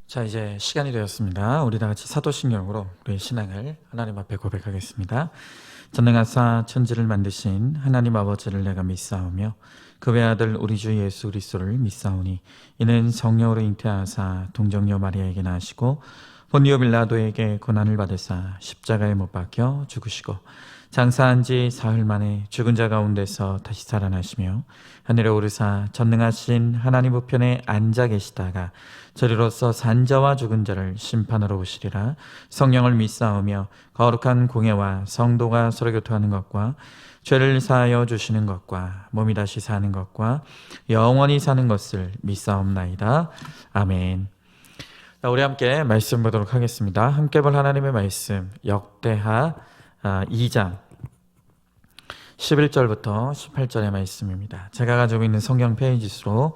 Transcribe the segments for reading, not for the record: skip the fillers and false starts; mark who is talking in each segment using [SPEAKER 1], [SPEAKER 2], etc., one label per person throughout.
[SPEAKER 1] 자, 이제 시간이 되었습니다. 우리 다 같이 사도신경으로 우리의 신앙을 하나님 앞에 고백하겠습니다. 전능하사 천지를 만드신 하나님 아버지를 내가 믿사오며 그 외아들 우리 주 예수 그리스도를 믿사오니 이는 성령으로 잉태하사 동정녀 마리아에게 나시고 본디오 빌라도에게 고난을 받으사 십자가에 못 박혀 죽으시고 장사한 지 사흘 만에 죽은 자 가운데서 다시 살아나시며 하늘에 오르사 전능하신 하나님 우편에 앉아 계시다가 저리로서 산자와 죽은 자를 심판하러 오시리라. 성령을 믿사오며 거룩한 공예와 성도가 서로 교통하는 것과 죄를 사하여 주시는 것과 몸이 다시 사는 것과 영원히 사는 것을 믿사옵나이다. 아멘. 자, 우리 함께 말씀 보도록 하겠습니다. 함께 볼 하나님의 말씀 역대하 2장 11절부터 18절의 말씀입니다. 제가 가지고 있는 성경 페이지 수로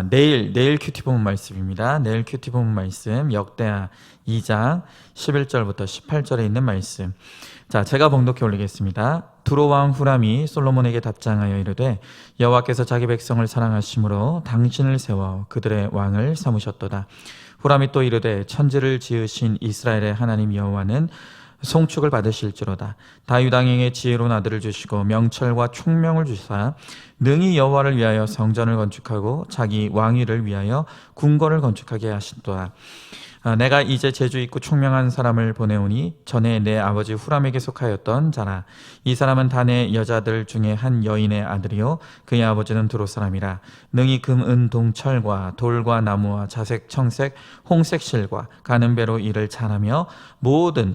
[SPEAKER 1] 내일 큐티 본문 말씀입니다. 내일 큐티 본문 말씀 역대하 2장 11절부터 18절에 있는 말씀. 자, 제가 봉독해 올리겠습니다. 두로 왕 후람이 솔로몬에게 답장하여 이르되 여호와께서 자기 백성을 사랑하심으로 당신을 세워 그들의 왕을 삼으셨도다. 후람이 또 이르되 천지를 지으신 이스라엘의 하나님 여호와는 송축을 받으실지로다. 다윗 왕에게 지혜로운 아들을 주시고 명철과 총명을 주사 능히 여호와를 위하여 성전을 건축하고 자기 왕위를 위하여 궁궐을 건축하게 하신도다. 내가 이제 재주 있고 총명한 사람을 보내오니 전에 내 아버지 후람에게 속하였던 자라. 이 사람은 단의 여자들 중에 한 여인의 아들이요 그의 아버지는 두로 사람이라. 능히 금, 은, 동, 철과 돌과 나무와 자색, 청색, 홍색 실과 가는 배로 일을 잘하며 모든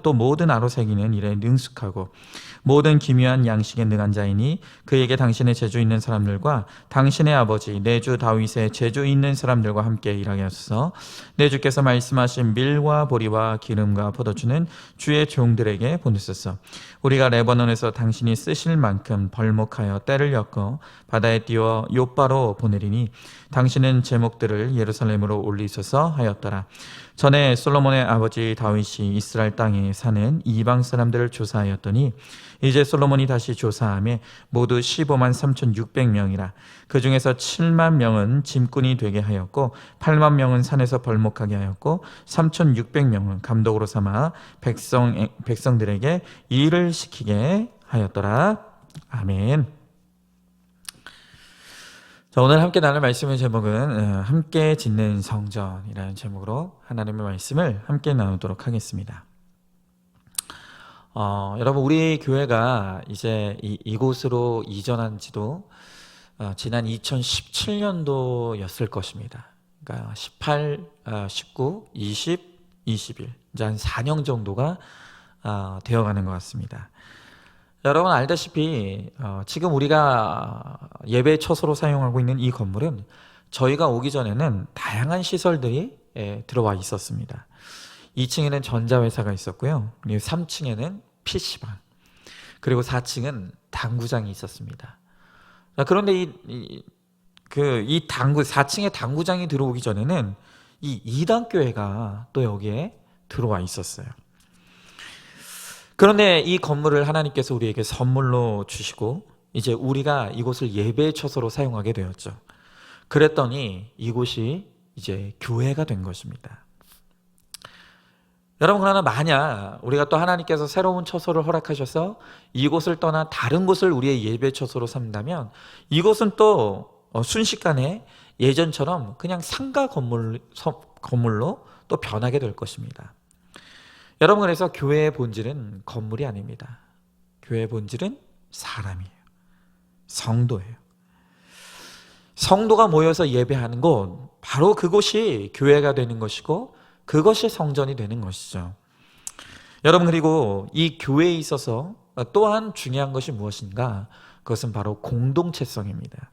[SPEAKER 1] 아로새기는 일에 능숙하고 모든 기묘한 양식에 능한 자이니 그에게 당신의 재주 있는 사람들과 당신의 아버지 내 주 다윗의 재주 있는 사람들과 함께 일하게 하소서. 내 주께서 말씀하신 밀과 보리와 기름과 포도주는 주의 종들에게 보내소서. 우리가 레바논에서 당신이 쓰실 만큼 벌목하여 때를 엮어 바다에 띄워 욥바로 보내리니 당신은 제목들을 예루살렘으로 올리소서 하였더라. 전에 솔로몬의 아버지 다윗이 이스라엘 땅에 사는 이방 사람들을 조사하였더니 이제 솔로몬이 다시 조사하며 모두 15만 3,600명이라. 그 중에서 7만 명은 짐꾼이 되게 하였고 8만 명은 산에서 벌목하게 하였고 3,600명은 감독으로 삼아 백성들에게 일을 시키게 하였더라. 아멘. 자, 오늘 함께 나눌 말씀의 제목은 함께 짓는 성전이라는 제목으로 하나님의 말씀을 함께 나누도록 하겠습니다. 여러분, 우리 교회가 이제 이곳으로 이전한 지도 지난 2017년도였을 것입니다. 그러니까 18, 19, 20, 21 이제 한 4년 정도가 되어가는 것 같습니다. 여러분 알다시피 지금 우리가 예배 처소로 사용하고 있는 이 건물은 저희가 오기 전에는 다양한 시설들이 들어와 있었습니다. 2층에는 전자회사가 있었고요. 3층에는 PC방, 그리고 4층은 당구장이 있었습니다. 그런데 이 4층에 당구장이 들어오기 전에는 이 이단교회가 또 여기에 들어와 있었어요. 그런데 이 건물을 하나님께서 우리에게 선물로 주시고 이제 우리가 이곳을 예배 처소로 사용하게 되었죠. 그랬더니 이곳이 이제 교회가 된 것입니다. 여러분, 그러나 만약 우리가 또 하나님께서 새로운 처소를 허락하셔서 이곳을 떠나 다른 곳을 우리의 예배 처소로 삼는다면 이곳은 또 순식간에 예전처럼 그냥 상가 건물로 또 변하게 될 것입니다. 여러분, 그래서 교회의 본질은 건물이 아닙니다. 교회의 본질은 사람이에요. 성도예요. 성도가 모여서 예배하는 곳, 바로 그곳이 교회가 되는 것이고 그것이 성전이 되는 것이죠. 여러분, 그리고 이 교회에 있어서 또한 중요한 것이 무엇인가? 그것은 바로 공동체성입니다.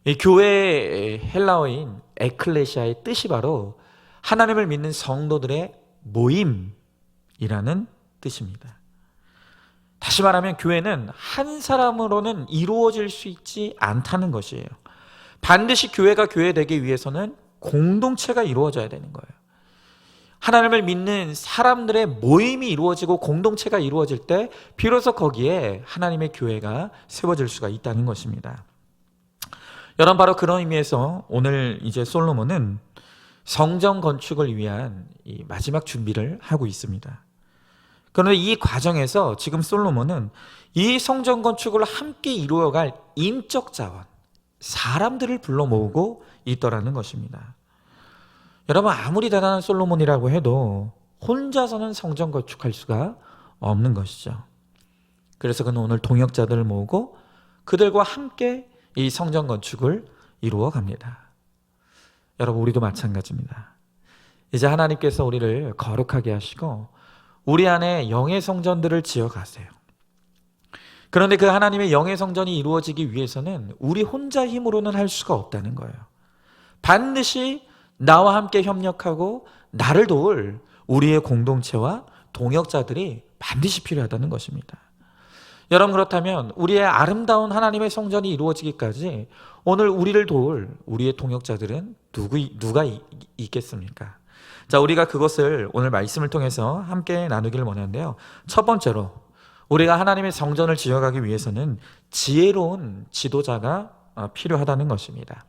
[SPEAKER 1] 이 교회의 헬라어인 에클레시아의 뜻이 바로 하나님을 믿는 성도들의 모임이라는 뜻입니다. 다시 말하면 교회는 한 사람으로는 이루어질 수 있지 않다는 것이에요. 반드시 교회가 교회되기 위해서는 공동체가 이루어져야 되는 거예요. 하나님을 믿는 사람들의 모임이 이루어지고 공동체가 이루어질 때 비로소 거기에 하나님의 교회가 세워질 수가 있다는 것입니다. 여러분, 바로 그런 의미에서 오늘 이제 솔로몬은 성전 건축을 위한 이 마지막 준비를 하고 있습니다. 그런데 이 과정에서 지금 솔로몬은 이 성전 건축을 함께 이루어갈 인적 자원, 사람들을 불러 모으고 있더라는 것입니다. 여러분, 아무리 대단한 솔로몬이라고 해도 혼자서는 성전 건축할 수가 없는 것이죠. 그래서 그는 오늘 동역자들을 모으고 그들과 함께 이 성전 건축을 이루어 갑니다. 여러분, 우리도 마찬가지입니다. 이제 하나님께서 우리를 거룩하게 하시고 우리 안에 영의 성전들을 지어 가세요. 그런데 그 하나님의 영의 성전이 이루어지기 위해서는 우리 혼자 힘으로는 할 수가 없다는 거예요. 반드시 나와 함께 협력하고 나를 도울 우리의 공동체와 동역자들이 반드시 필요하다는 것입니다. 여러분, 그렇다면 우리의 아름다운 하나님의 성전이 이루어지기까지 오늘 우리를 도울 우리의 동역자들은 누가 있겠습니까? 자, 우리가 그것을 오늘 말씀을 통해서 함께 나누기를 원하는데요. 첫 번째로 우리가 하나님의 성전을 지어가기 위해서는 지혜로운 지도자가 필요하다는 것입니다.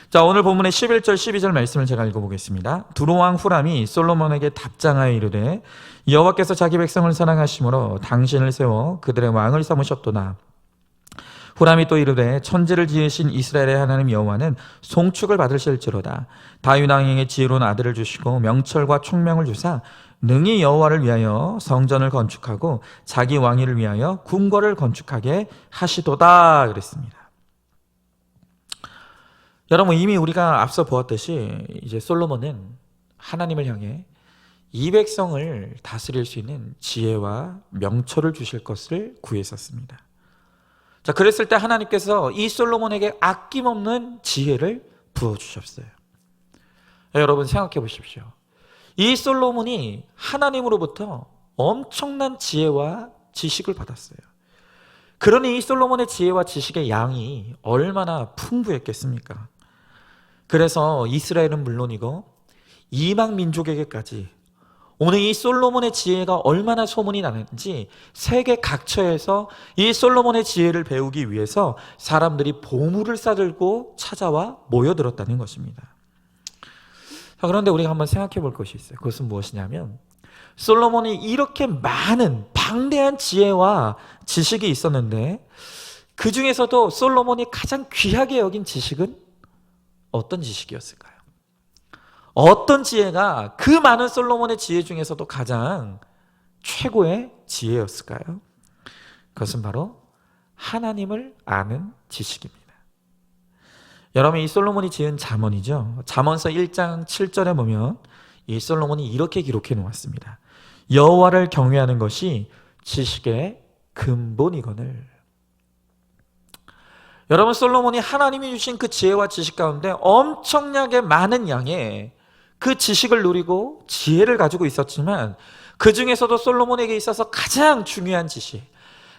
[SPEAKER 1] 자, 오늘 본문의 11절 12절 말씀을 제가 읽어보겠습니다. 두로왕 후람이 솔로몬에게 답장하여 이르되 여호와께서 자기 백성을 사랑하심으로 당신을 세워 그들의 왕을 삼으셨도다. 후람이 또 이르되 천지를 지으신 이스라엘의 하나님 여호와는 송축을 받으실지로다. 다윗 왕에게 지혜로운 아들을 주시고 명철과 총명을 주사 능히 여호와를 위하여 성전을 건축하고 자기 왕위를 위하여 궁궐을 건축하게 하시도다 그랬습니다. 여러분, 이미 우리가 앞서 보았듯이 이제 솔로몬은 하나님을 향해 이 백성을 다스릴 수 있는 지혜와 명철을 주실 것을 구했었습니다. 자, 그랬을 때 하나님께서 이 솔로몬에게 아낌없는 지혜를 부어주셨어요. 여러분, 생각해 보십시오. 이 솔로몬이 하나님으로부터 엄청난 지혜와 지식을 받았어요. 그러니 이 솔로몬의 지혜와 지식의 양이 얼마나 풍부했겠습니까? 그래서 이스라엘은 물론이고 이방 민족에게까지 오늘 이 솔로몬의 지혜가 얼마나 소문이 나는지 세계 각처에서 이 솔로몬의 지혜를 배우기 위해서 사람들이 보물을 싸들고 찾아와 모여들었다는 것입니다. 자, 그런데 우리가 한번 생각해 볼 것이 있어요. 그것은 무엇이냐면 솔로몬이 이렇게 많은 방대한 지혜와 지식이 있었는데 그 중에서도 솔로몬이 가장 귀하게 여긴 지식은 어떤 지식이었을까요? 어떤 지혜가 그 많은 솔로몬의 지혜 중에서도 가장 최고의 지혜였을까요? 그것은 바로 하나님을 아는 지식입니다. 여러분, 이 솔로몬이 지은 잠언이죠. 잠언서 1장 7절에 보면 이 솔로몬이 이렇게 기록해 놓았습니다. 여호와를 경외하는 것이 지식의 근본이거늘. 여러분, 솔로몬이 하나님이 주신 그 지혜와 지식 가운데 엄청나게 많은 양의 그 지식을 누리고 지혜를 가지고 있었지만 그 중에서도 솔로몬에게 있어서 가장 중요한 지식,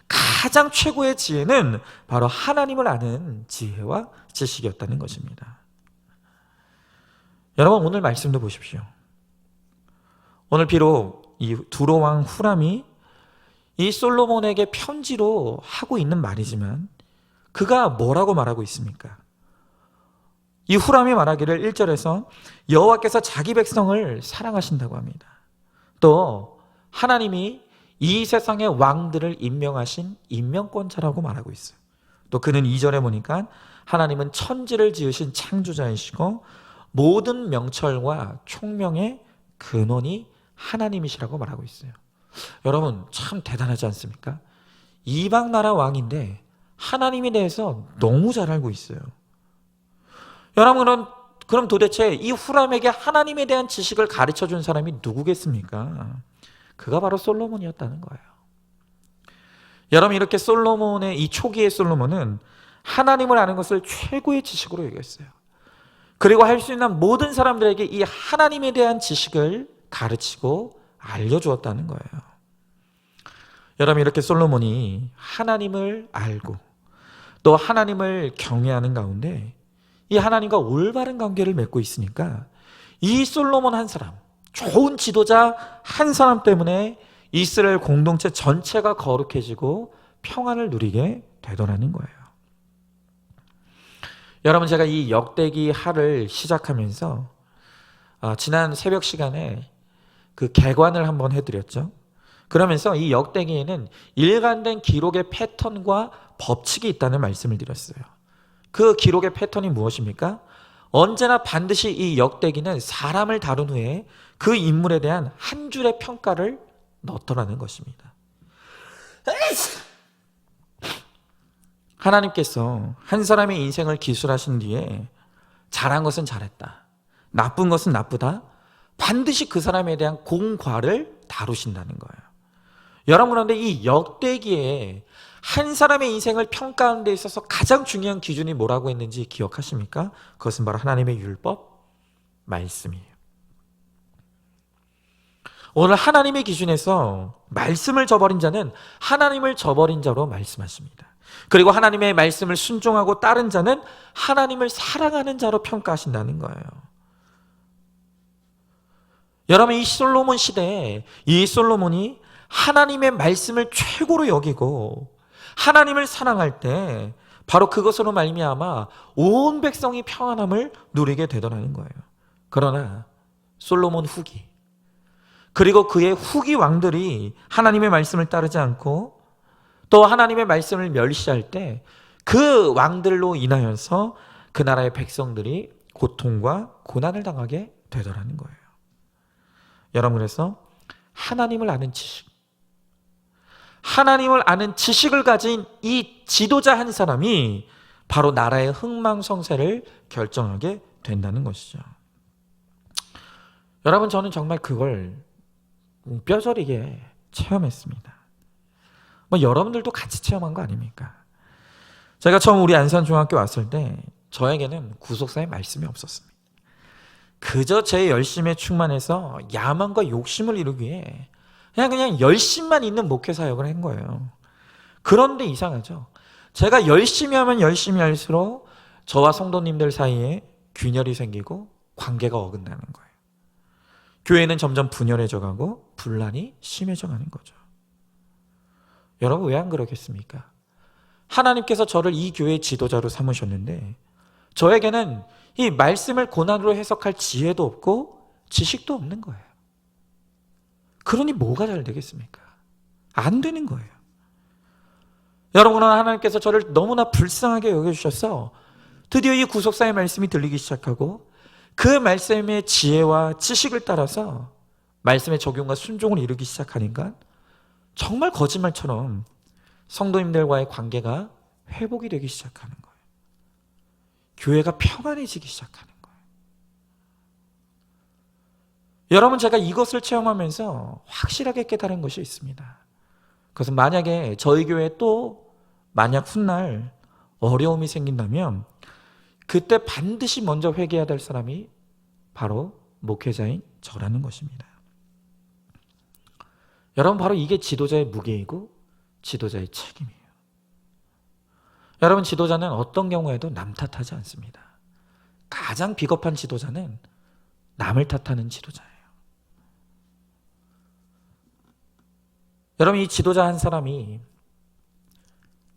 [SPEAKER 1] 가장 최고의 지혜는 바로 하나님을 아는 지혜와 지식이었다는 것입니다. 여러분, 오늘 말씀도 보십시오. 오늘 비록 이 두로왕 후람이 이 솔로몬에게 편지로 하고 있는 말이지만 그가 뭐라고 말하고 있습니까? 이 후람이 말하기를 1절에서 여호와께서 자기 백성을 사랑하신다고 합니다. 또 하나님이 이 세상의 왕들을 임명하신 임명권자라고 말하고 있어요. 또 그는 2절에 보니까 하나님은 천지를 지으신 창조자이시고 모든 명철과 총명의 근원이 하나님이시라고 말하고 있어요. 여러분, 참 대단하지 않습니까? 이방 나라 왕인데 하나님에 대해서 너무 잘 알고 있어요. 여러분, 그럼 도대체 이 후람에게 하나님에 대한 지식을 가르쳐 준 사람이 누구겠습니까? 그가 바로 솔로몬이었다는 거예요. 여러분, 이렇게 솔로몬의 이 초기의 솔로몬은 하나님을 아는 것을 최고의 지식으로 여겼어요. 그리고 할 수 있는 모든 사람들에게 이 하나님에 대한 지식을 가르치고 알려주었다는 거예요. 여러분, 이렇게 솔로몬이 하나님을 알고 또 하나님을 경외하는 가운데 이 하나님과 올바른 관계를 맺고 있으니까 이 솔로몬 한 사람, 좋은 지도자 한 사람 때문에 이스라엘 공동체 전체가 거룩해지고 평안을 누리게 되더라는 거예요. 여러분, 제가 이 역대기 하를 시작하면서 지난 새벽 시간에 그 개관을 한번 해드렸죠. 그러면서 이 역대기에는 일관된 기록의 패턴과 법칙이 있다는 말씀을 드렸어요. 그 기록의 패턴이 무엇입니까? 언제나 반드시 이 역대기는 사람을 다룬 후에 그 인물에 대한 한 줄의 평가를 넣더라는 것입니다. 하나님께서 한 사람의 인생을 기술하신 뒤에 잘한 것은 잘했다, 나쁜 것은 나쁘다, 반드시 그 사람에 대한 공과를 다루신다는 거예요. 여러분, 그런데 이 역대기에 한 사람의 인생을 평가하는 데 있어서 가장 중요한 기준이 뭐라고 했는지 기억하십니까? 그것은 바로 하나님의 율법 말씀이에요. 오늘 하나님의 기준에서 말씀을 저버린 자는 하나님을 저버린 자로 말씀하십니다. 그리고 하나님의 말씀을 순종하고 따른 자는 하나님을 사랑하는 자로 평가하신다는 거예요. 여러분, 이 솔로몬 시대에 이 솔로몬이 하나님의 말씀을 최고로 여기고 하나님을 사랑할 때 바로 그것으로 말미암아 온 백성이 평안함을 누리게 되더라는 거예요. 그러나 솔로몬 후기, 그리고 그의 후기 왕들이 하나님의 말씀을 따르지 않고 또 하나님의 말씀을 멸시할 때 그 왕들로 인하여서 그 나라의 백성들이 고통과 고난을 당하게 되더라는 거예요. 여러분, 그래서 하나님을 아는 지식, 하나님을 아는 지식을 가진 이 지도자 한 사람이 바로 나라의 흥망성쇠를 결정하게 된다는 것이죠. 여러분, 저는 정말 그걸 뼈저리게 체험했습니다. 여러분들도 같이 체험한 거 아닙니까? 제가 처음 우리 안산중학교 왔을 때 저에게는 구속사의 말씀이 없었습니다. 그저 제 열심에 충만해서 야망과 욕심을 이루기 위해 그냥 열심만 있는 목회 사역을 한 거예요. 그런데 이상하죠. 제가 열심히 하면 열심히 할수록 저와 성도님들 사이에 균열이 생기고 관계가 어긋나는 거예요. 교회는 점점 분열해져 가고 분란이 심해져 가는 거죠. 여러분, 왜 안 그러겠습니까? 하나님께서 저를 이 교회의 지도자로 삼으셨는데 저에게는 이 말씀을 고난으로 해석할 지혜도 없고 지식도 없는 거예요. 그러니 뭐가 잘 되겠습니까? 안 되는 거예요. 여러분은 하나님께서 저를 너무나 불쌍하게 여겨주셔서 드디어 이 구속사의 말씀이 들리기 시작하고 그 말씀의 지혜와 지식을 따라서 말씀의 적용과 순종을 이루기 시작하니까 정말 거짓말처럼 성도님들과의 관계가 회복이 되기 시작하는 거예요. 교회가 평안해지기 시작하는 거예요. 여러분, 제가 이것을 체험하면서 확실하게 깨달은 것이 있습니다. 그것은 만약에 저희 교회에 또 만약 훗날 어려움이 생긴다면 그때 반드시 먼저 회개해야 될 사람이 바로 목회자인 저라는 것입니다. 여러분, 바로 이게 지도자의 무게이고 지도자의 책임이에요. 여러분, 지도자는 어떤 경우에도 남 탓하지 않습니다. 가장 비겁한 지도자는 남을 탓하는 지도자예요. 여러분, 이 지도자 한 사람이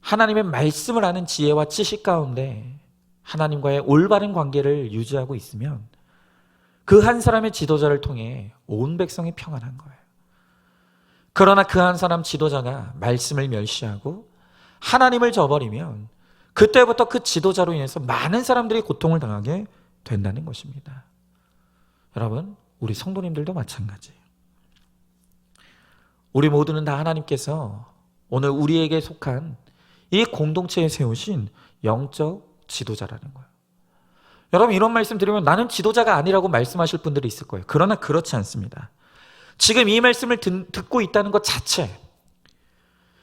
[SPEAKER 1] 하나님의 말씀을 아는 지혜와 지식 가운데 하나님과의 올바른 관계를 유지하고 있으면 그 한 사람의 지도자를 통해 온 백성이 평안한 거예요. 그러나 그 한 사람 지도자가 말씀을 멸시하고 하나님을 저버리면 그때부터 그 지도자로 인해서 많은 사람들이 고통을 당하게 된다는 것입니다. 여러분, 우리 성도님들도 마찬가지예요. 우리 모두는 다 하나님께서 오늘 우리에게 속한 이 공동체에 세우신 영적 지도자라는 거예요. 여러분, 이런 말씀 드리면 나는 지도자가 아니라고 말씀하실 분들이 있을 거예요. 그러나 그렇지 않습니다. 지금 이 말씀을 듣고 있다는 것 자체,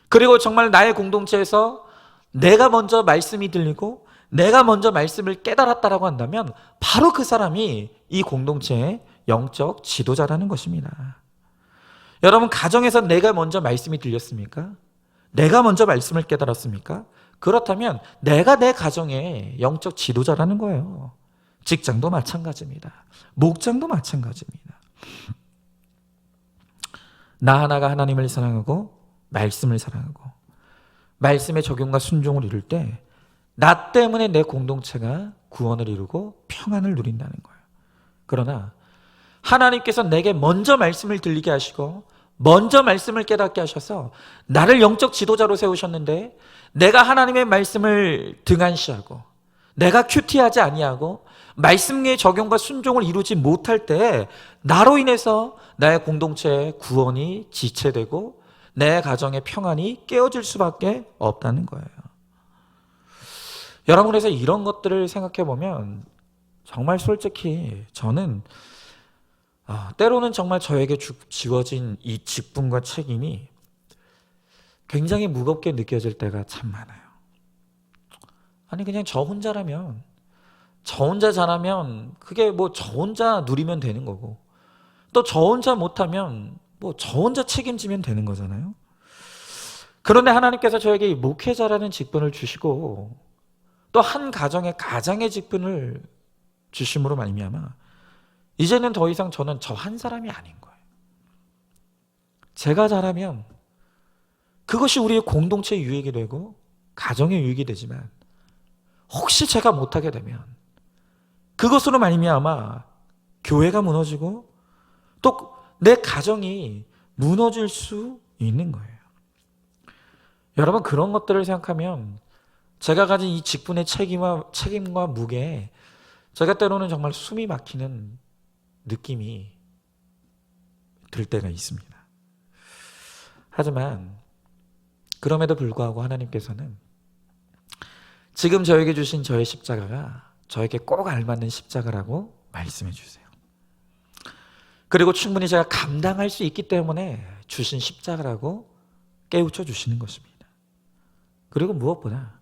[SPEAKER 1] 그리고 정말 나의 공동체에서 내가 먼저 말씀이 들리고 내가 먼저 말씀을 깨달았다라고 한다면 바로 그 사람이 이 공동체의 영적 지도자라는 것입니다. 여러분, 가정에서 내가 먼저 말씀이 들렸습니까? 내가 먼저 말씀을 깨달았습니까? 그렇다면 내가 내 가정의 영적 지도자라는 거예요. 직장도 마찬가지입니다. 목장도 마찬가지입니다. 나 하나가 하나님을 사랑하고 말씀을 사랑하고 말씀의 적용과 순종을 이룰 때 나 때문에 내 공동체가 구원을 이루고 평안을 누린다는 거예요. 그러나 하나님께서 내게 먼저 말씀을 들리게 하시고 먼저 말씀을 깨닫게 하셔서 나를 영적 지도자로 세우셨는데 내가 하나님의 말씀을 등한시하고 내가 큐티하지 아니하고 말씀의 적용과 순종을 이루지 못할 때 나로 인해서 나의 공동체의 구원이 지체되고 내 가정의 평안이 깨어질 수밖에 없다는 거예요. 여러분, 그래서 이런 것들을 생각해 보면 정말 솔직히 저는 때로는 정말 저에게 지워진 이 직분과 책임이 굉장히 무겁게 느껴질 때가 참 많아요. 아니, 그냥 저 혼자라면, 저 혼자 잘하면 그게 뭐 저 혼자 누리면 되는 거고, 또 저 혼자 못하면 뭐 저 혼자 책임지면 되는 거잖아요. 그런데 하나님께서 저에게 이 목회자라는 직분을 주시고 또 한 가장의 직분을 주심으로 말미암아 이제는 더 이상 저는 저 한 사람이 아닌 거예요. 제가 잘하면 그것이 우리의 공동체 유익이 되고 가정의 유익이 되지만 혹시 제가 못하게 되면 그것으로 말미암아 교회가 무너지고 또 내 가정이 무너질 수 있는 거예요. 여러분, 그런 것들을 생각하면 제가 가진 이 직분의 책임과 무게에 제가 때로는 정말 숨이 막히는 느낌이 들 때가 있습니다. 하지만 그럼에도 불구하고 하나님께서는 지금 저에게 주신 저의 십자가가 저에게 꼭 알맞는 십자가라고 말씀해 주세요. 그리고 충분히 제가 감당할 수 있기 때문에 주신 십자가라고 깨우쳐 주시는 것입니다. 그리고 무엇보다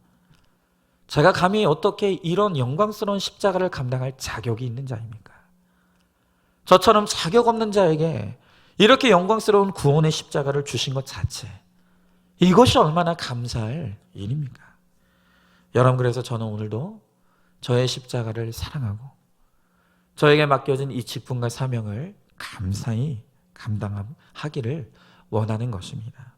[SPEAKER 1] 제가 감히 어떻게 이런 영광스러운 십자가를 감당할 자격이 있는 자입니까? 저처럼 자격 없는 자에게 이렇게 영광스러운 구원의 십자가를 주신 것 자체, 이것이 얼마나 감사할 일입니까? 여러분, 그래서 저는 오늘도 저의 십자가를 사랑하고 저에게 맡겨진 이 직분과 사명을 감사히 감당하기를 원하는 것입니다.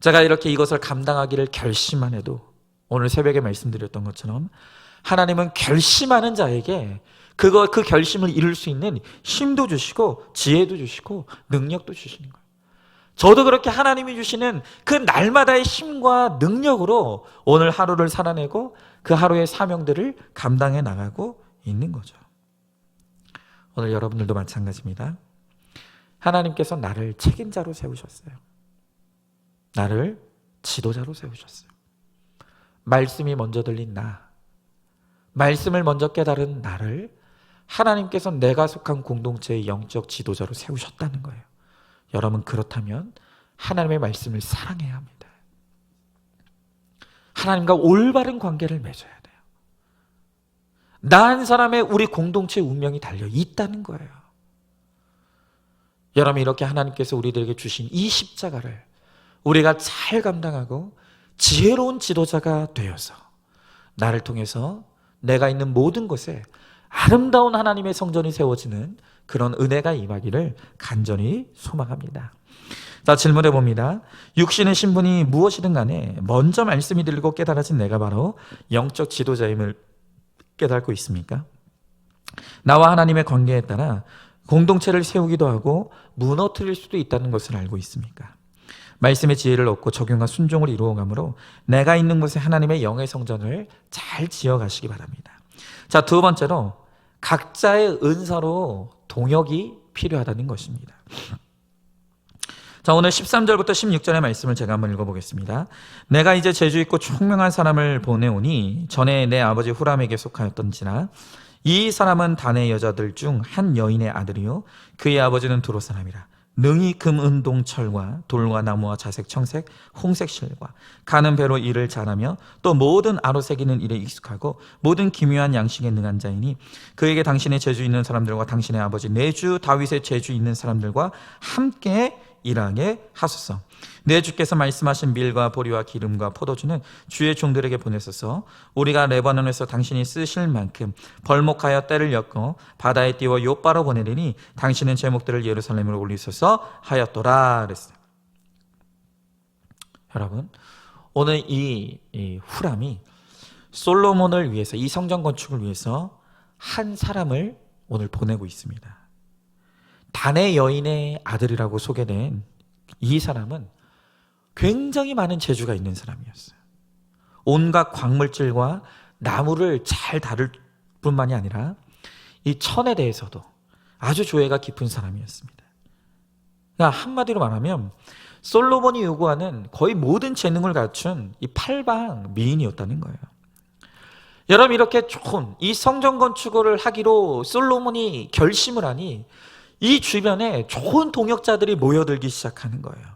[SPEAKER 1] 제가 이렇게 이것을 감당하기를 결심만 해도 오늘 새벽에 말씀드렸던 것처럼 하나님은 결심하는 자에게 그 결심을 이룰 수 있는 힘도 주시고 지혜도 주시고 능력도 주시는 거예요. 저도 그렇게 하나님이 주시는 그 날마다의 힘과 능력으로 오늘 하루를 살아내고 그 하루의 사명들을 감당해 나가고 있는 거죠. 오늘 여러분들도 마찬가지입니다. 하나님께서 나를 책임자로 세우셨어요. 나를 지도자로 세우셨어요. 말씀이 먼저 들린 말씀을 먼저 깨달은 나를 하나님께서 내가 속한 공동체의 영적 지도자로 세우셨다는 거예요. 여러분, 그렇다면 하나님의 말씀을 사랑해야 합니다. 하나님과 올바른 관계를 맺어야 돼요. 나 한 사람의 우리 공동체의 운명이 달려 있다는 거예요. 여러분, 이렇게 하나님께서 우리들에게 주신 이 십자가를 우리가 잘 감당하고 지혜로운 지도자가 되어서 나를 통해서 내가 있는 모든 곳에 아름다운 하나님의 성전이 세워지는 그런 은혜가 임하기를 간절히 소망합니다. 자, 질문해 봅니다. 육신의 신분이 무엇이든 간에 먼저 말씀이 들리고 깨달아진 내가 바로 영적 지도자임을 깨닫고 있습니까? 나와 하나님의 관계에 따라 공동체를 세우기도 하고 무너뜨릴 수도 있다는 것을 알고 있습니까? 말씀의 지혜를 얻고 적용과 순종을 이루어가므로 내가 있는 곳에 하나님의 영의 성전을 잘 지어가시기 바랍니다. 자, 두 번째로 각자의 은사로 동역이 필요하다는 것입니다. 자, 오늘 13절부터 16절의 말씀을 제가 한번 읽어보겠습니다. 내가 이제 재주있고 총명한 사람을 보내오니 전에 내 아버지 후람에게 속하였던지라 이 사람은 단의 여자들 중 한 여인의 아들이요 그의 아버지는 두로 사람이라. 능히 금, 은, 동, 철과 돌과 나무와 자색, 청색, 홍색 실과 가는 배로 일을 잘하며 또 모든 아로새기는 일에 익숙하고 모든 기묘한 양식에 능한 자이니 그에게 당신의 재주 있는 사람들과 당신의 아버지 내주 다윗의 재주 있는 사람들과 함께 일하게 하소서. 내 주께서 말씀하신 밀과 보리와 기름과 포도주는 주의 종들에게 보내소서. 우리가 레바논에서 당신이 쓰실 만큼 벌목하여 때를 엮어 바다에 띄워 욥바로 보내리니 당신은 제목들을 예루살렘으로 올리소서 하였더라 그랬어요. 여러분, 오늘 이 후람이 솔로몬을 위해서, 이 성전 건축을 위해서 한 사람을 오늘 보내고 있습니다. 단의 여인의 아들이라고 소개된 이 사람은 굉장히 많은 재주가 있는 사람이었어요. 온갖 광물질과 나무를 잘 다룰 뿐만이 아니라 이 천에 대해서도 아주 조예가 깊은 사람이었습니다. 그러니까 한마디로 말하면 솔로몬이 요구하는 거의 모든 재능을 갖춘 이 팔방 미인이었다는 거예요. 여러분, 이렇게 좋은 이 성전 건축을 하기로 솔로몬이 결심을 하니 이 주변에 좋은 동역자들이 모여들기 시작하는 거예요.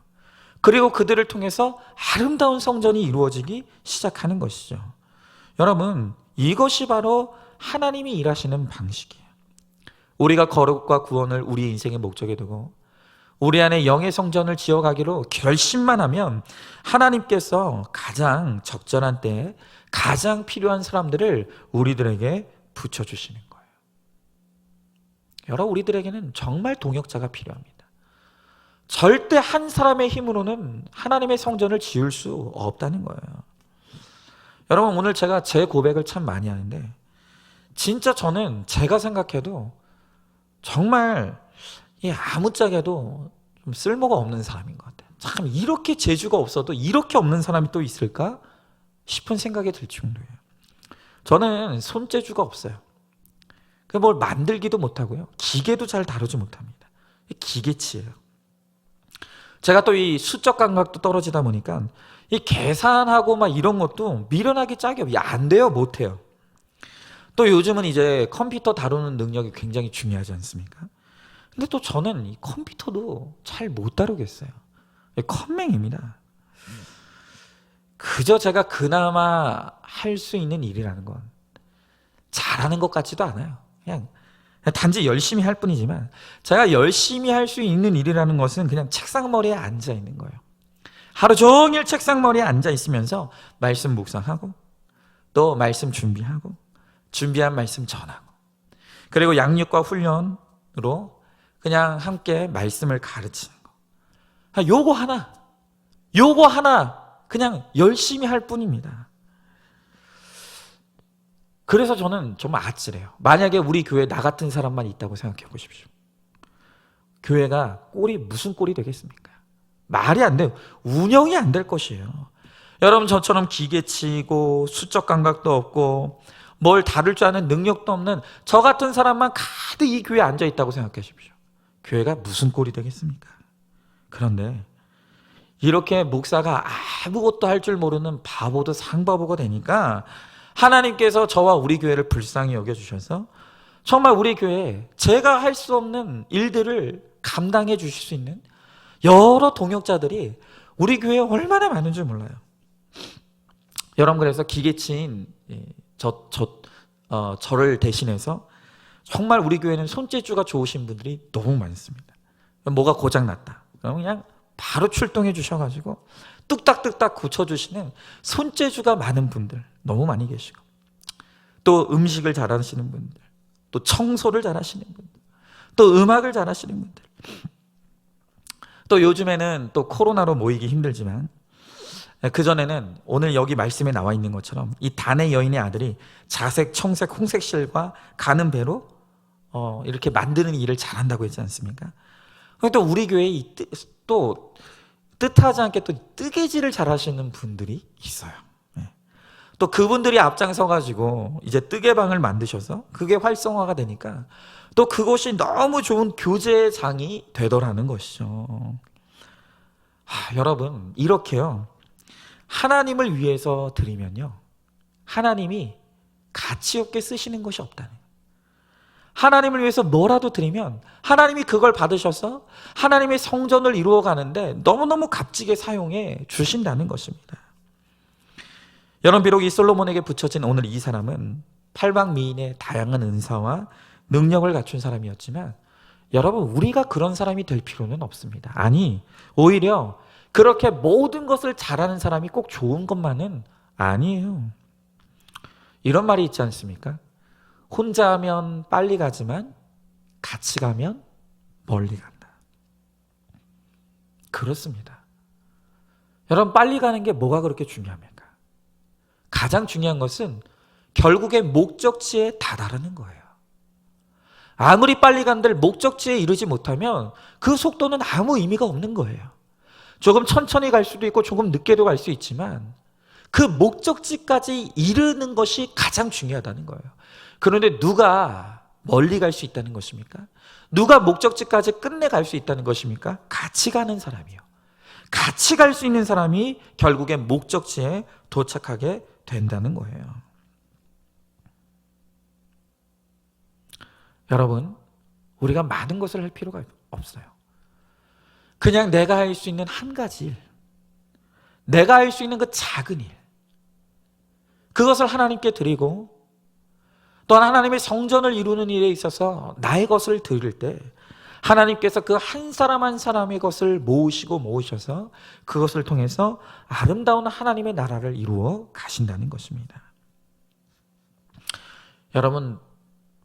[SPEAKER 1] 그리고 그들을 통해서 아름다운 성전이 이루어지기 시작하는 것이죠. 여러분, 이것이 바로 하나님이 일하시는 방식이에요. 우리가 거룩과 구원을 우리 인생의 목적에 두고 우리 안에 영의 성전을 지어가기로 결심만 하면 하나님께서 가장 적절한 때에 가장 필요한 사람들을 우리들에게 붙여주시는 거예요. 여러분, 우리들에게는 정말 동역자가 필요합니다. 절대 한 사람의 힘으로는 하나님의 성전을 지을 수 없다는 거예요. 여러분, 오늘 제가 제 고백을 참 많이 하는데 진짜 저는 제가 생각해도 정말 아무짝에도 좀 쓸모가 없는 사람인 것 같아요. 참, 이렇게 재주가 없어도 이렇게 없는 사람이 또 있을까 싶은 생각이 들 정도예요. 저는 손재주가 없어요. 뭘 만들기도 못하고요, 기계도 잘 다루지 못합니다. 기계치예요. 제가 또 이 수적 감각도 떨어지다 보니까 이 계산하고 막 이런 것도 미련하기 짝이 없어요. 안 돼요, 못해요. 또 요즘은 이제 컴퓨터 다루는 능력이 굉장히 중요하지 않습니까? 근데 또 저는 이 컴퓨터도 잘 못 다루겠어요. 컴맹입니다. 그저 제가 그나마 할 수 있는 일이라는 건 잘하는 것 같지도 않아요. 그냥 단지 열심히 할 뿐이지만 제가 열심히 할 수 있는 일이라는 것은 그냥 책상머리에 앉아 있는 거예요. 하루 종일 책상머리에 앉아 있으면서 말씀 묵상하고 또 말씀 준비하고 준비한 말씀 전하고 그리고 양육과 훈련으로 그냥 함께 말씀을 가르치는 거. 요거 하나 그냥 열심히 할 뿐입니다. 그래서 저는 정말 아찔해요. 만약에 우리 교회에 나 같은 사람만 있다고 생각해 보십시오. 교회가 무슨 꼴이 되겠습니까? 말이 안 돼요. 운영이 안 될 것이에요. 여러분, 저처럼 기계치고 수적 감각도 없고 뭘 다룰 줄 아는 능력도 없는 저 같은 사람만 가득 이 교회에 앉아 있다고 생각하십시오. 교회가 무슨 꼴이 되겠습니까? 그런데 이렇게 목사가 아무것도 할 줄 모르는 바보도 상바보가 되니까 하나님께서 저와 우리 교회를 불쌍히 여겨주셔서 정말 우리 교회에 제가 할 수 없는 일들을 감당해 주실 수 있는 여러 동역자들이 우리 교회에 얼마나 많은 줄 몰라요. 여러분, 그래서 기계치인 저를 대신해서 정말 우리 교회는 손재주가 좋으신 분들이 너무 많습니다. 뭐가 고장났다 그럼 그냥 바로 출동해 주셔가지고 뚝딱뚝딱 고쳐주시는 손재주가 많은 분들 너무 많이 계시고, 또 음식을 잘하시는 분들, 또 청소를 잘하시는 분들, 또 음악을 잘하시는 분들, 또 요즘에는 또 코로나로 모이기 힘들지만 그전에는 오늘 여기 말씀에 나와 있는 것처럼 이 단의 여인의 아들이 자색, 청색, 홍색 실과 가는 배로 이렇게 만드는 일을 잘한다고 했지 않습니까? 또 우리 교회에 또 뜻하지 않게 또 뜨개질을 잘하시는 분들이 있어요. 또 그분들이 앞장서가지고 이제 뜨개방을 만드셔서 그게 활성화가 되니까 또 그것이 너무 좋은 교제장이 되더라는 것이죠. 여러분, 이렇게요, 하나님을 위해서 드리면요, 하나님이 가치 없게 쓰시는 것이 없다는 거예요. 하나님을 위해서 뭐라도 드리면 하나님이 그걸 받으셔서 하나님의 성전을 이루어 가는데 너무너무 값지게 사용해 주신다는 것입니다. 여러분, 비록 이 솔로몬에게 붙여진 오늘 이 사람은 팔방미인의 다양한 은사와 능력을 갖춘 사람이었지만 여러분, 우리가 그런 사람이 될 필요는 없습니다. 아니, 오히려 그렇게 모든 것을 잘하는 사람이 꼭 좋은 것만은 아니에요. 이런 말이 있지 않습니까? 혼자 하면 빨리 가지만 같이 가면 멀리 간다. 그렇습니다. 여러분, 빨리 가는 게 뭐가 그렇게 중요합니까? 가장 중요한 것은 결국에 목적지에 다다르는 거예요. 아무리 빨리 간들 목적지에 이르지 못하면 그 속도는 아무 의미가 없는 거예요. 조금 천천히 갈 수도 있고 조금 늦게도 갈 수 있지만 그 목적지까지 이르는 것이 가장 중요하다는 거예요. 그런데 누가 멀리 갈 수 있다는 것입니까? 누가 목적지까지 끝내 갈 수 있다는 것입니까? 같이 가는 사람이요. 같이 갈 수 있는 사람이 결국에 목적지에 도착하게 된다는 거예요. 여러분, 우리가 많은 것을 할 필요가 없어요. 그냥 내가 할 수 있는 한 가지 일, 내가 할 수 있는 그 작은 일, 그것을 하나님께 드리고 또한 하나님의 성전을 이루는 일에 있어서 나의 것을 드릴 때 하나님께서 그 한 사람 한 사람의 것을 모으셔서 그것을 통해서 아름다운 하나님의 나라를 이루어 가신다는 것입니다. 여러분,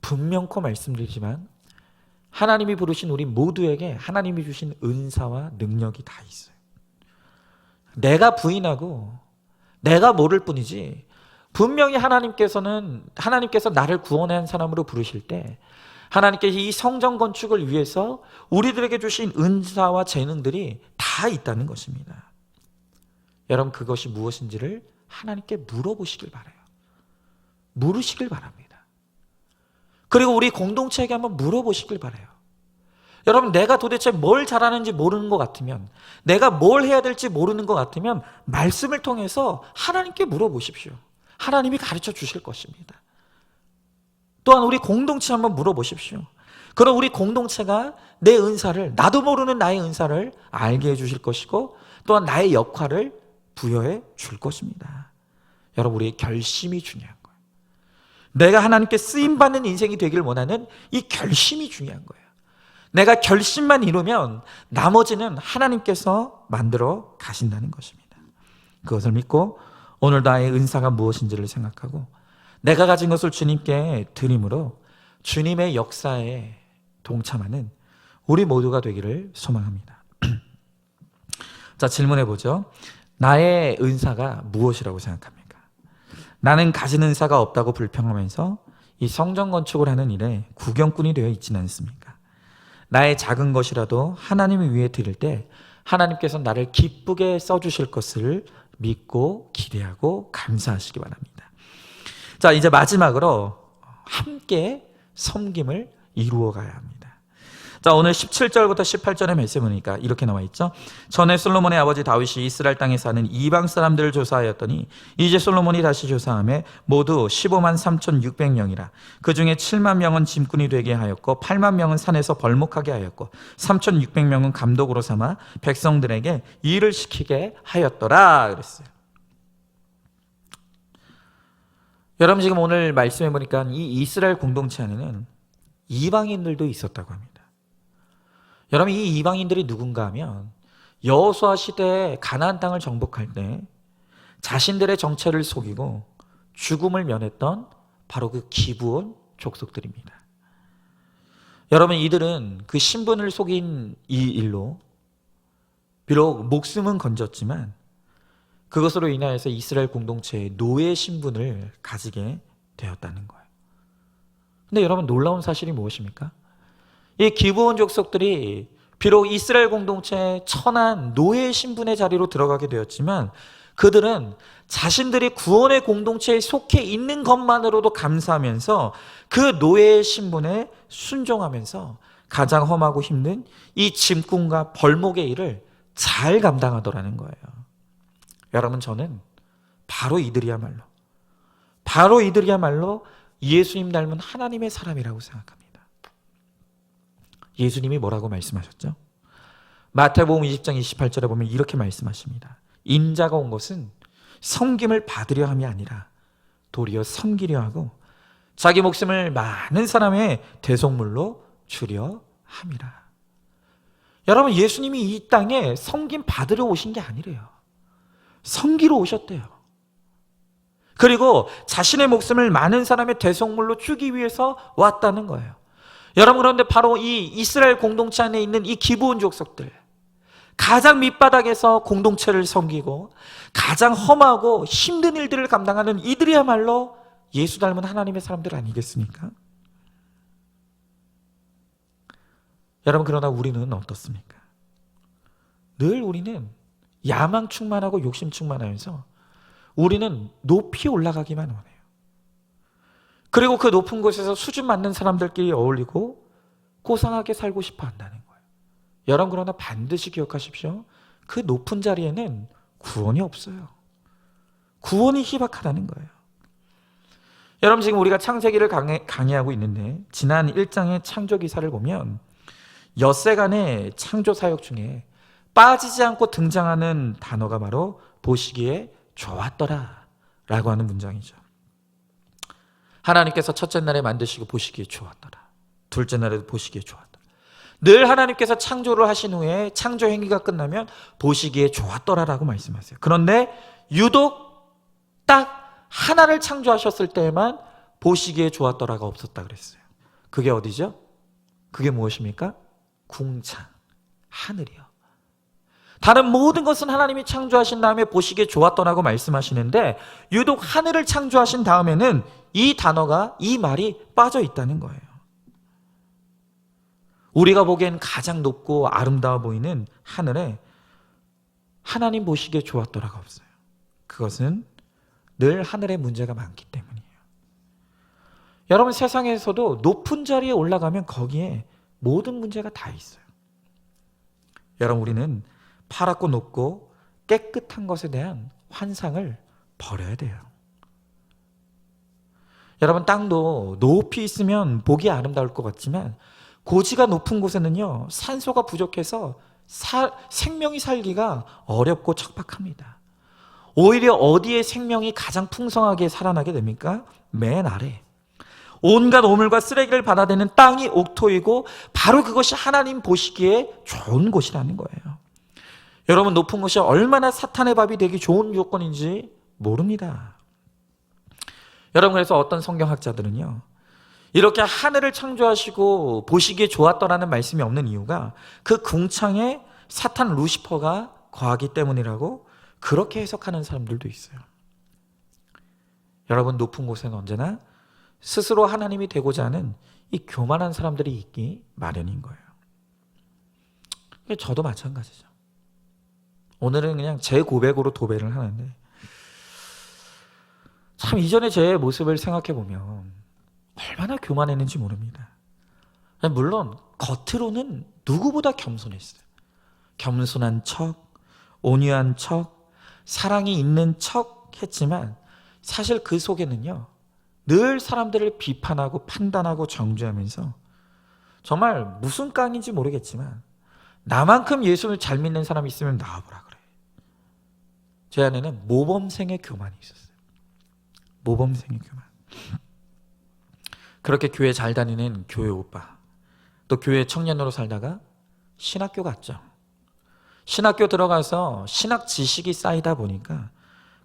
[SPEAKER 1] 분명코 말씀드리지만 하나님이 부르신 우리 모두에게 하나님이 주신 은사와 능력이 다 있어요. 내가 부인하고 내가 모를 뿐이지 분명히 하나님께서 나를 구원한 사람으로 부르실 때 하나님께서 이 성전 건축을 위해서 우리들에게 주신 은사와 재능들이 다 있다는 것입니다. 여러분, 그것이 무엇인지를 하나님께 물어보시길 바라요. 물으시길 바랍니다. 그리고 우리 공동체에게 한번 물어보시길 바라요. 여러분, 내가 도대체 뭘 잘하는지 모르는 것 같으면, 내가 뭘 해야 될지 모르는 것 같으면 말씀을 통해서 하나님께 물어보십시오. 하나님이 가르쳐 주실 것입니다. 또한 우리 공동체 한번 물어보십시오. 그럼 우리 공동체가 내 은사를, 나도 모르는 나의 은사를 알게 해주실 것이고 또한 나의 역할을 부여해 줄 것입니다. 여러분, 우리의 결심이 중요한 거예요. 내가 하나님께 쓰임받는 인생이 되길 원하는 이 결심이 중요한 거예요. 내가 결심만 이루면 나머지는 하나님께서 만들어 가신다는 것입니다. 그것을 믿고 오늘 나의 은사가 무엇인지를 생각하고 내가 가진 것을 주님께 드림으로 주님의 역사에 동참하는 우리 모두가 되기를 소망합니다. 자, 질문해 보죠. 나의 은사가 무엇이라고 생각합니까? 나는 가진 은사가 없다고 불평하면서 이 성전 건축을 하는 일에 구경꾼이 되어 있지는 않습니까? 나의 작은 것이라도 하나님을 위해 드릴 때 하나님께서 나를 기쁘게 써주실 것을 믿고 기대하고 감사하시기 바랍니다. 자, 이제 마지막으로 함께 섬김을 이루어 가야 합니다. 자, 오늘 17절부터 18절의 말씀 보니까 이렇게 나와 있죠. 전에 솔로몬의 아버지 다윗이 이스라엘 땅에 사는 이방 사람들을 조사하였더니 이제 솔로몬이 다시 조사하며 모두 15만 3,600명이라. 그 중에 7만 명은 짐꾼이 되게 하였고 8만 명은 산에서 벌목하게 하였고 3,600명은 감독으로 삼아 백성들에게 일을 시키게 하였더라 그랬어요. 여러분, 지금 오늘 말씀해 보니까 이 이스라엘 공동체 안에는 이방인들도 있었다고 합니다. 여러분, 이 이방인들이 누군가 하면 여호수아 시대에 가나안 땅을 정복할 때 자신들의 정체를 속이고 죽음을 면했던 바로 그 기브온 족속들입니다. 여러분, 이들은 그 신분을 속인 이 일로 비록 목숨은 건졌지만 그것으로 인하여서 이스라엘 공동체의 노예 신분을 가지게 되었다는 거예요. 근데 여러분, 놀라운 사실이 무엇입니까? 이 기브온 족속들이 비록 이스라엘 공동체의 천한 노예 신분의 자리로 들어가게 되었지만 그들은 자신들이 구원의 공동체에 속해 있는 것만으로도 감사하면서 그 노예의 신분에 순종하면서 가장 험하고 힘든 이 짐꾼과 벌목의 일을 잘 감당하더라는 거예요. 여러분, 저는 바로 이들이야말로 예수님 닮은 하나님의 사람이라고 생각합니다. 예수님이 뭐라고 말씀하셨죠? 마태복음 20장 28절에 보면 이렇게 말씀하십니다. 인자가 온 것은 섬김을 받으려 함이 아니라 도리어 섬기려 하고 자기 목숨을 많은 사람의 대속물로 주려 함이라. 여러분, 예수님이 이 땅에 섬김 받으러 오신 게 아니래요. 섬기러 오셨대요. 그리고 자신의 목숨을 많은 사람의 대속물로 주기 위해서 왔다는 거예요. 여러분, 그런데 바로 이 이스라엘 공동체 안에 있는 이 기브온 족속들, 가장 밑바닥에서 공동체를 섬기고 가장 험하고 힘든 일들을 감당하는 이들이야말로 예수 닮은 하나님의 사람들 아니겠습니까? 여러분, 그러나 우리는 어떻습니까? 늘 우리는 야망 충만하고 욕심 충만하면서 우리는 높이 올라가기만 원해요. 그리고 그 높은 곳에서 수준 맞는 사람들끼리 어울리고 고상하게 살고 싶어 한다는 거예요. 여러분, 그러나 반드시 기억하십시오. 그 높은 자리에는 구원이 없어요. 구원이 희박하다는 거예요. 여러분, 지금 우리가 창세기를 강의하고 있는데 지난 1장의 창조 기사를 보면 엿새간의 창조 사역 중에 빠지지 않고 등장하는 단어가 바로 보시기에 좋았더라 라고 하는 문장이죠. 하나님께서 첫째 날에 만드시고 보시기에 좋았더라. 둘째 날에도 보시기에 좋았더라. 늘 하나님께서 창조를 하신 후에 창조 행위가 끝나면 보시기에 좋았더라라고 말씀하세요. 그런데 유독 딱 하나를 창조하셨을 때에만 보시기에 좋았더라가 없었다 그랬어요. 그게 어디죠? 그게 무엇입니까? 궁창, 하늘이요. 다른 모든 것은 하나님이 창조하신 다음에 보시기에 좋았더라고 말씀하시는데 유독 하늘을 창조하신 다음에는 이 단어가, 이 말이 빠져 있다는 거예요. 우리가 보기엔 가장 높고 아름다워 보이는 하늘에 하나님 보시기에 좋았더라가 없어요. 그것은 늘 하늘에 문제가 많기 때문이에요. 여러분, 세상에서도 높은 자리에 올라가면 거기에 모든 문제가 다 있어요. 여러분, 우리는 파랗고 높고 깨끗한 것에 대한 환상을 버려야 돼요. 여러분, 땅도 높이 있으면 보기 아름다울 것 같지만 고지가 높은 곳에는요, 산소가 부족해서 생명이 살기가 어렵고 척박합니다. 오히려 어디에 생명이 가장 풍성하게 살아나게 됩니까? 맨 아래. 온갖 오물과 쓰레기를 받아대는 땅이 옥토이고 바로 그것이 하나님 보시기에 좋은 곳이라는 거예요. 여러분, 높은 곳이 얼마나 사탄의 밥이 되기 좋은 조건인지 모릅니다. 여러분, 그래서 어떤 성경학자들은요, 이렇게 하늘을 창조하시고 보시기에 좋았더라는 말씀이 없는 이유가 그 궁창에 사탄 루시퍼가 거하기 때문이라고 그렇게 해석하는 사람들도 있어요. 여러분, 높은 곳에는 언제나 스스로 하나님이 되고자 하는 이 교만한 사람들이 있기 마련인 거예요. 저도 마찬가지죠. 오늘은 그냥 제 고백으로 도배를 하는데 참 이전에 제 모습을 생각해 보면 얼마나 교만했는지 모릅니다. 물론 겉으로는 누구보다 겸손했어요. 겸손한 척, 온유한 척, 사랑이 있는 척 했지만 사실 그 속에는요, 늘 사람들을 비판하고 판단하고 정죄하면서 정말 무슨 깡인지 모르겠지만 나만큼 예수를 잘 믿는 사람이 있으면 나와보라 그래. 제 안에는 모범생의 교만이 있었어요. 모범생의 교만. 그렇게 교회 잘 다니는 교회 오빠, 또 교회 청년으로 살다가 신학교 갔죠. 신학교 들어가서 신학 지식이 쌓이다 보니까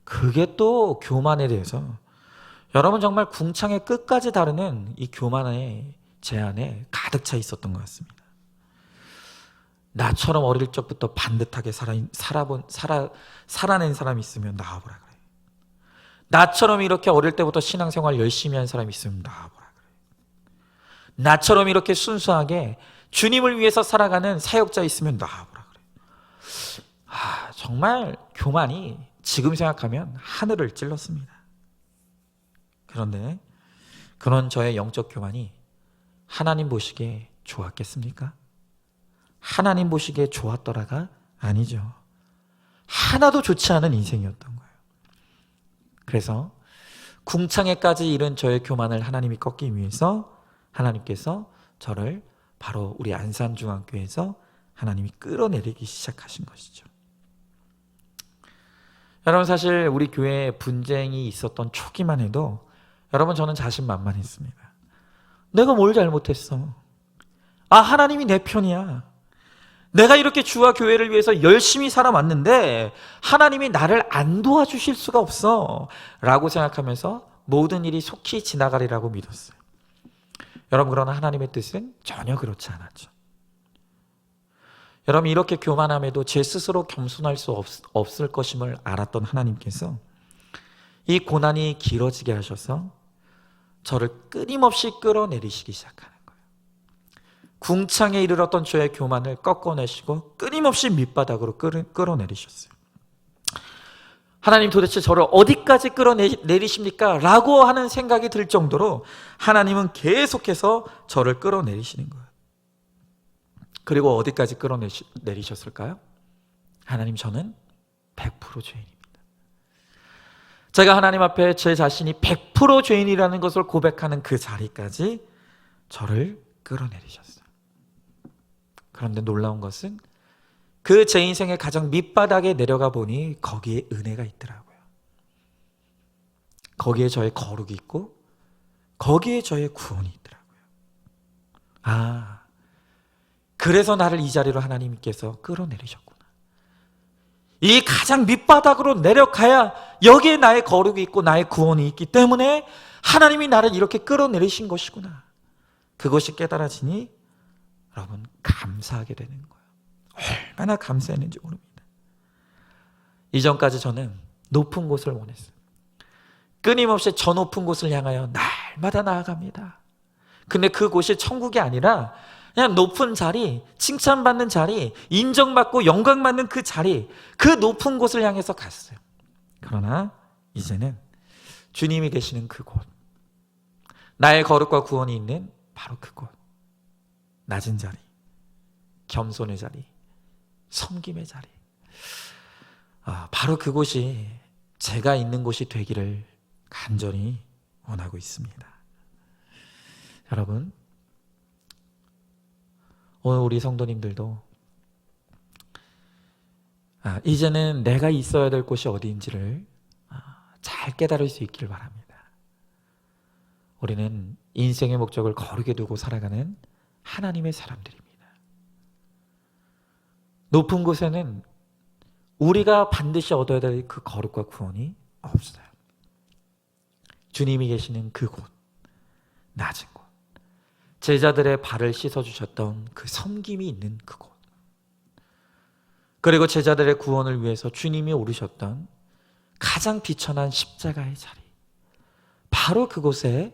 [SPEAKER 1] 그게 또 교만에 대해서 여러분 정말 궁창의 끝까지 다루는 이 교만의 제 안에 가득 차 있었던 것 같습니다. 나처럼 어릴 적부터 반듯하게 살아낸 사람이 있으면 나와보라 그래. 나처럼 이렇게 어릴 때부터 신앙생활 열심히 한 사람이 있으면 나와보라 그래. 나처럼 이렇게 순수하게 주님을 위해서 살아가는 사역자 있으면 나와보라 그래. 정말 교만이 지금 생각하면 하늘을 찔렀습니다. 그런데 그런 저의 영적 교만이 하나님 보시기에 좋았겠습니까? 하나님 보시기에 좋았더라가 아니죠. 하나도 좋지 않은 인생이었던 거예요. 그래서 궁창에까지 이른 저의 교만을 하나님이 꺾기 위해서 하나님께서 저를 바로 우리 안산중앙교회에서 하나님이 끌어내리기 시작하신 것이죠. 여러분, 사실 우리 교회에 분쟁이 있었던 초기만 해도 여러분 저는 자신만만했습니다. 내가 뭘 잘못했어? 하나님이 내 편이야. 내가 이렇게 주와 교회를 위해서 열심히 살아왔는데 하나님이 나를 안 도와주실 수가 없어 라고 생각하면서 모든 일이 속히 지나가리라고 믿었어요. 여러분, 그러나 하나님의 뜻은 전혀 그렇지 않았죠. 여러분, 이렇게 교만함에도 제 스스로 겸손할 수 없을 것임을 알았던 하나님께서 이 고난이 길어지게 하셔서 저를 끊임없이 끌어내리시기 시작하는 거예요. 궁창에 이르렀던 저의 교만을 꺾어내시고 끊임없이 밑바닥으로 끌어내리셨어요. 하나님, 도대체 저를 어디까지 끌어내리십니까? 라고 하는 생각이 들 정도로 하나님은 계속해서 저를 끌어내리시는 거예요. 그리고 어디까지 끌어내리셨을까요? 하나님, 저는 100% 죄인입니다. 제가 하나님 앞에 제 자신이 100% 죄인이라는 것을 고백하는 그 자리까지 저를 끌어내리셨어요. 그런데 놀라운 것은 그 제 인생의 가장 밑바닥에 내려가 보니 거기에 은혜가 있더라고요. 거기에 저의 거룩이 있고 거기에 저의 구원이 있더라고요. 아, 그래서 나를 이 자리로 하나님께서 끌어내리셨구나. 이 가장 밑바닥으로 내려가야 여기에 나의 거룩이 있고 나의 구원이 있기 때문에 하나님이 나를 이렇게 끌어내리신 것이구나. 그것이 깨달아지니 여러분, 감사하게 되는 거예요. 얼마나 감사했는지 모릅니다. 이전까지 저는 높은 곳을 원했어요. 끊임없이 저 높은 곳을 향하여 날마다 나아갑니다. 근데 그곳이 천국이 아니라 그냥 높은 자리, 칭찬받는 자리, 인정받고 영광받는 그 자리, 그 높은 곳을 향해서 갔어요. 그러나 이제는 주님이 계시는 그곳, 나의 거룩과 구원이 있는 바로 그곳, 낮은 자리, 겸손의 자리, 섬김의 자리, 바로 그곳이 제가 있는 곳이 되기를 간절히 원하고 있습니다. 여러분, 오늘 우리 성도님들도 이제는 내가 있어야 될 곳이 어디인지를 잘 깨달을 수 있기를 바랍니다. 우리는 인생의 목적을 거룩에 두고 살아가는 하나님의 사람들입니다. 높은 곳에는 우리가 반드시 얻어야 될 그 거룩과 구원이 없어요. 주님이 계시는 그곳, 낮은 곳, 제자들의 발을 씻어주셨던 그 섬김이 있는 그곳, 그리고 제자들의 구원을 위해서 주님이 오르셨던 가장 비천한 십자가의 자리, 바로 그곳에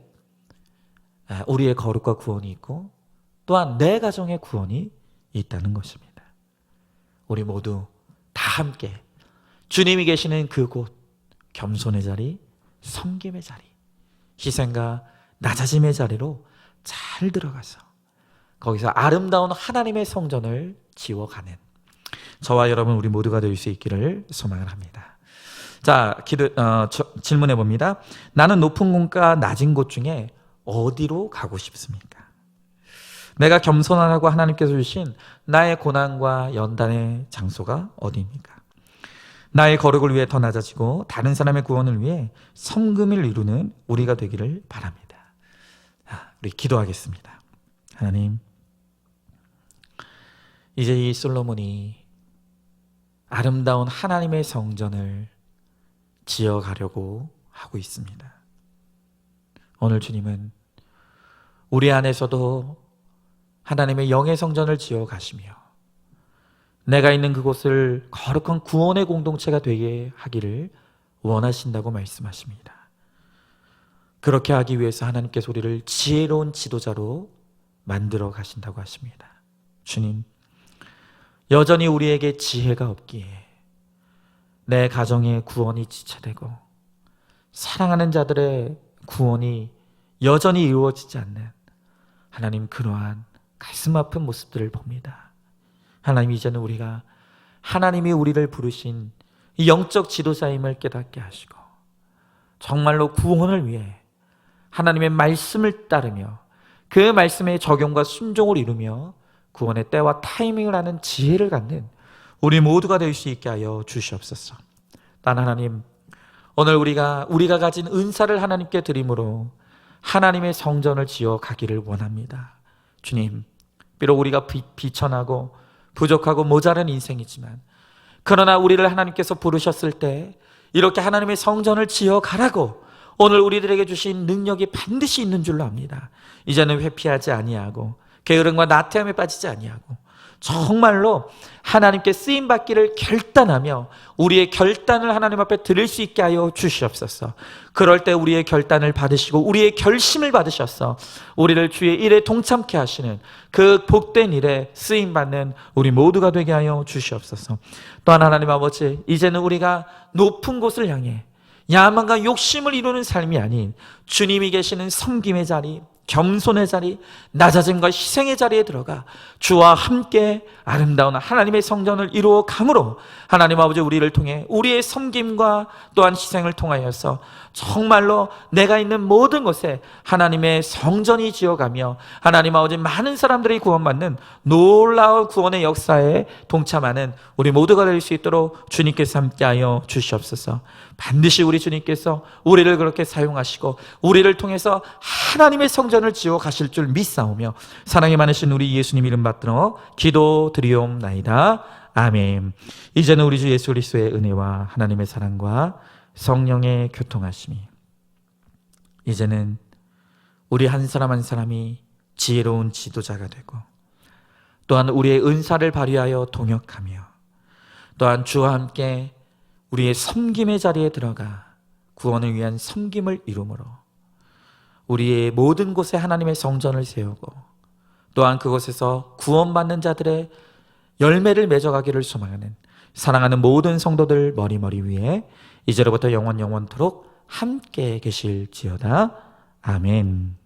[SPEAKER 1] 우리의 거룩과 구원이 있고 또한 내 가정의 구원이 있다는 것입니다. 우리 모두 다 함께 주님이 계시는 그곳, 겸손의 자리, 섬김의 자리, 희생과 낮아짐의 자리로 잘 들어가서 거기서 아름다운 하나님의 성전을 지어가는 저와 여러분, 우리 모두가 될 수 있기를 소망을 합니다. 자, 질문해 봅니다. 나는 높은 곳과 낮은 곳 중에 어디로 가고 싶습니까? 내가 겸손하라고 하나님께서 주신 나의 고난과 연단의 장소가 어디입니까? 나의 거룩을 위해 더 낮아지고 다른 사람의 구원을 위해 섬금을 이루는 우리가 되기를 바랍니다. 우리 기도하겠습니다. 하나님, 이제 이 솔로몬이 아름다운 하나님의 성전을 지어가려고 하고 있습니다. 오늘 주님은 우리 안에서도 하나님의 영의 성전을 지어 가시며 내가 있는 그곳을 거룩한 구원의 공동체가 되게 하기를 원하신다고 말씀하십니다. 그렇게 하기 위해서 하나님께서 우리를 지혜로운 지도자로 만들어 가신다고 하십니다. 주님, 여전히 우리에게 지혜가 없기에 내 가정의 구원이 지체되고 사랑하는 자들의 구원이 여전히 이루어지지 않는 하나님, 그러한 가슴 아픈 모습들을 봅니다. 하나님, 이제는 우리가 하나님이 우리를 부르신 이 영적 지도자임을 깨닫게 하시고 정말로 구원을 위해 하나님의 말씀을 따르며 그 말씀의 적용과 순종을 이루며 구원의 때와 타이밍을 아는 지혜를 갖는 우리 모두가 될 수 있게 하여 주시옵소서. 단 하나님, 오늘 우리가 가진 은사를 하나님께 드림으로 하나님의 성전을 지어 가기를 원합니다. 주님, 비록 우리가 비천하고 부족하고 모자란 인생이지만 그러나 우리를 하나님께서 부르셨을 때 이렇게 하나님의 성전을 지어 가라고 오늘 우리들에게 주신 능력이 반드시 있는 줄로 압니다. 이제는 회피하지 아니하고 게으름과 나태함에 빠지지 아니하고 정말로 하나님께 쓰임받기를 결단하며 우리의 결단을 하나님 앞에 드릴 수 있게 하여 주시옵소서. 그럴 때 우리의 결단을 받으시고 우리의 결심을 받으셔서 우리를 주의 일에 동참케 하시는 그 복된 일에 쓰임받는 우리 모두가 되게 하여 주시옵소서. 또한 하나님 아버지, 이제는 우리가 높은 곳을 향해 야망과 욕심을 이루는 삶이 아닌 주님이 계시는 섬김의 자리, 겸손의 자리, 낮아짐과 희생의 자리에 들어가 주와 함께 아름다운 하나님의 성전을 이루어 감으로 하나님 아버지, 우리를 통해 우리의 섬김과 또한 희생을 통하여서 정말로 내가 있는 모든 곳에 하나님의 성전이 지어가며 하나님 아버지, 많은 사람들이 구원받는 놀라운 구원의 역사에 동참하는 우리 모두가 될 수 있도록 주님께서 함께하여 주시옵소서. 반드시 우리 주님께서 우리를 그렇게 사용하시고 우리를 통해서 하나님의 성전을 지어 가실 줄 믿사오며 사랑이 많으신 우리 예수님 이름 받들어 기도드리옵나이다. 아멘. 이제는 우리 주 예수 그리스도의 은혜와 하나님의 사랑과 성령의 교통하심이, 이제는 우리 한 사람 한 사람이 지혜로운 지도자가 되고 또한 우리의 은사를 발휘하여 동역하며 또한 주와 함께 우리의 섬김의 자리에 들어가 구원을 위한 섬김을 이루므로 우리의 모든 곳에 하나님의 성전을 세우고 또한 그곳에서 구원받는 자들의 열매를 맺어가기를 소망하는 사랑하는 모든 성도들 머리 위에 이제로부터 영원토록 함께 계실지어다. 아멘.